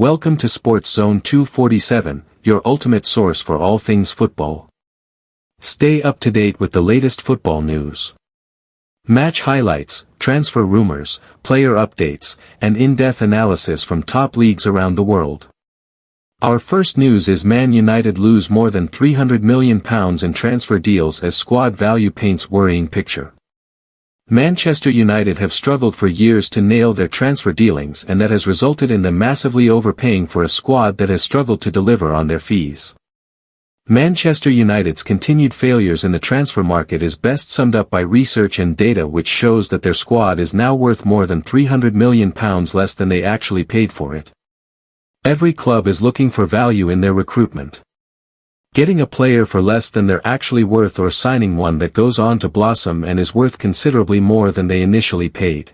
Welcome to Sports Zone 247, your ultimate source for all things football. Stay up to date with the latest football news. Match highlights, transfer rumors, player updates, and in-depth analysis from top leagues around the world. Our first news is Man United lose more than £300 million in transfer deals as squad value paints worrying picture. Manchester United have struggled for years to nail their transfer dealings, and that has resulted in them massively overpaying for a squad that has struggled to deliver on their fees. Manchester United's continued failures in the transfer market is best summed up by research and data which shows that their squad is now worth more than £300 million less than they actually paid for it. Every club is looking for value in their recruitment. Getting a player for less than they're actually worth, or signing one that goes on to blossom and is worth considerably more than they initially paid.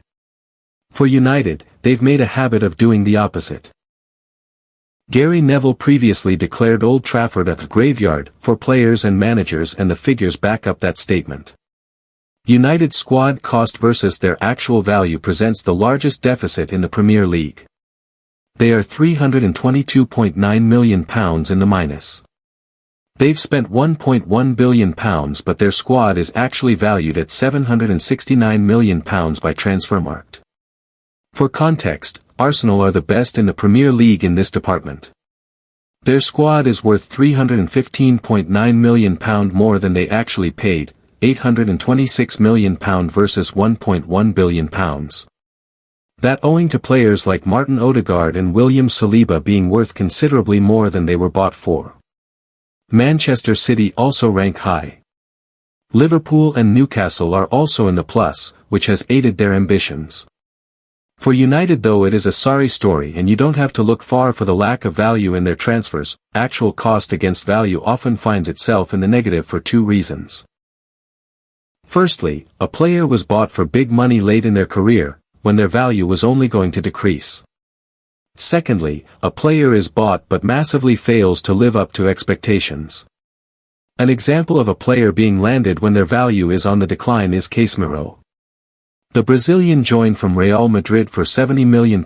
For United, they've made a habit of doing the opposite. Gary Neville previously declared Old Trafford a graveyard for players and managers, and the figures back up that statement. United's squad cost versus their actual value presents the largest deficit in the Premier League. They are £322.9 million in the minus. They've spent £1.1 billion, but their squad is actually valued at £769 million by Transfermarkt. For context, Arsenal are the best in the Premier League in this department. Their squad is worth £315.9 million more than they actually paid, £826 million versus £1.1 billion. That owing to players like Martin Odegaard and William Saliba being worth considerably more than they were bought for. Manchester City also rank high. Liverpool and Newcastle are also in the plus, which has aided their ambitions. For United though, it is a sorry story, and you don't have to look far for the lack of value in their transfers. Actual cost against value often finds itself in the negative for two reasons. Firstly, a player was bought for big money late in their career, when their value was only going to decrease. Secondly, a player is bought but massively fails to live up to expectations. An example of a player being landed when their value is on the decline is Casemiro. The Brazilian joined from Real Madrid for £70 million,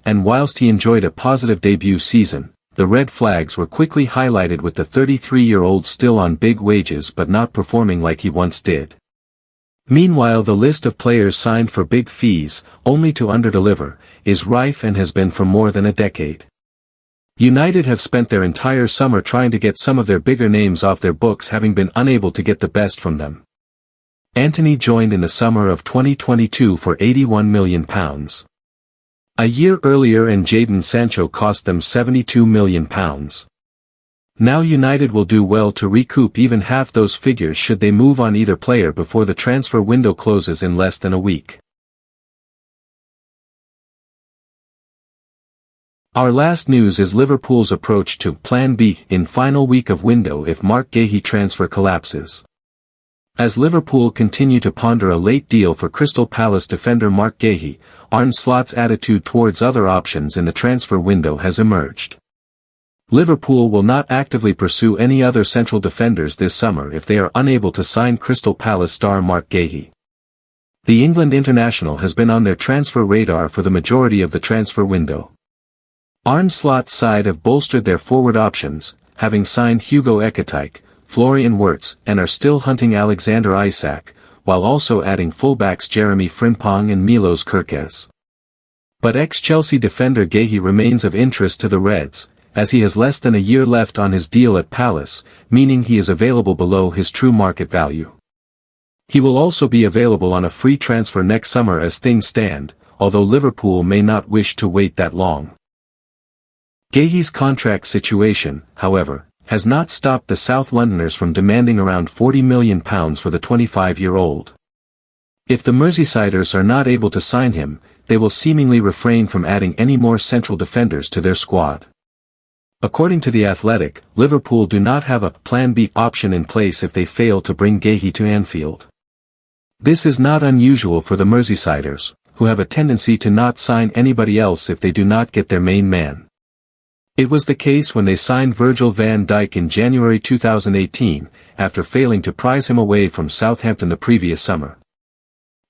and whilst he enjoyed a positive debut season, the red flags were quickly highlighted with the 33-year-old still on big wages but not performing like he once did. Meanwhile, the list of players signed for big fees, only to underdeliver, is rife and has been for more than a decade. United have spent their entire summer trying to get some of their bigger names off their books, having been unable to get the best from them. Antony joined in the summer of 2022 for £81 million. A year earlier, and Jadon Sancho cost them £72 million. Now United will do well to recoup even half those figures should they move on either player before the transfer window closes in less than a week. Our last news is Liverpool's approach to Plan B in final week of window if Marc Guehi transfer collapses. As Liverpool continue to ponder a late deal for Crystal Palace defender Marc Guehi, Arne Slot's attitude towards other options in the transfer window has emerged. Liverpool will not actively pursue any other central defenders this summer if they are unable to sign Crystal Palace star Marc Guehi. The England international has been on their transfer radar for the majority of the transfer window. Arne Slot's side have bolstered their forward options, having signed Hugo Ekitike, Florian Wirtz, and are still hunting Alexander Isak, while also adding fullbacks Jeremy Frimpong and Milos Kerkez. But ex-Chelsea defender Guehi remains of interest to the Reds, as he has less than a year left on his deal at Palace, meaning he is available below his true market value. He will also be available on a free transfer next summer as things stand, although Liverpool may not wish to wait that long. Guehi's contract situation, however, has not stopped the South Londoners from demanding around £40 million for the 25-year-old. If the Merseysiders are not able to sign him, they will seemingly refrain from adding any more central defenders to their squad. According to The Athletic, Liverpool do not have a Plan B option in place if they fail to bring Guehi to Anfield. This is not unusual for the Merseysiders, who have a tendency to not sign anybody else if they do not get their main man. It was the case when they signed Virgil van Dijk in January 2018, after failing to prize him away from Southampton the previous summer.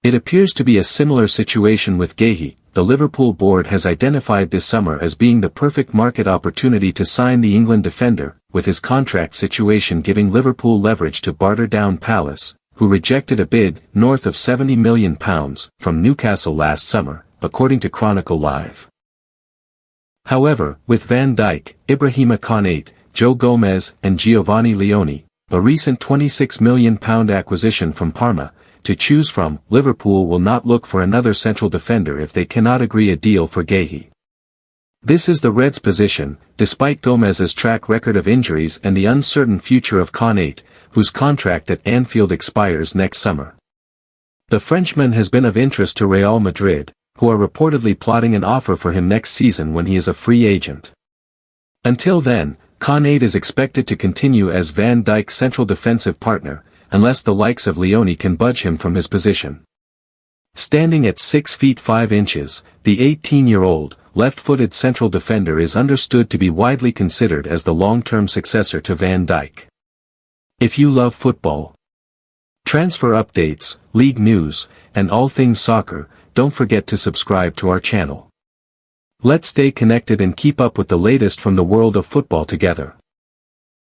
It appears to be a similar situation with Guehi. The Liverpool board has identified this summer as being the perfect market opportunity to sign the England defender, with his contract situation giving Liverpool leverage to barter down Palace, who rejected a bid north of £70 million from Newcastle last summer, according to Chronicle Live. However, with Van Dijk, Ibrahima Konate, Joe Gomez and Giovanni Leone, a recent £26 million acquisition from Parma, to choose from, Liverpool will not look for another central defender if they cannot agree a deal for Guehi. This is the Reds' position, despite Gomez's track record of injuries and the uncertain future of Konate, whose contract at Anfield expires next summer. The Frenchman has been of interest to Real Madrid, who are reportedly plotting an offer for him next season when he is a free agent. Until then, Konate is expected to continue as Van Dijk's central defensive partner, unless the likes of Leone can budge him from his position. Standing at 6 feet 5 inches, the 18-year-old, left-footed central defender is understood to be widely considered as the long-term successor to Van Dijk. If you love football, transfer updates, league news, and all things soccer, don't forget to subscribe to our channel. Let's stay connected and keep up with the latest from the world of football together.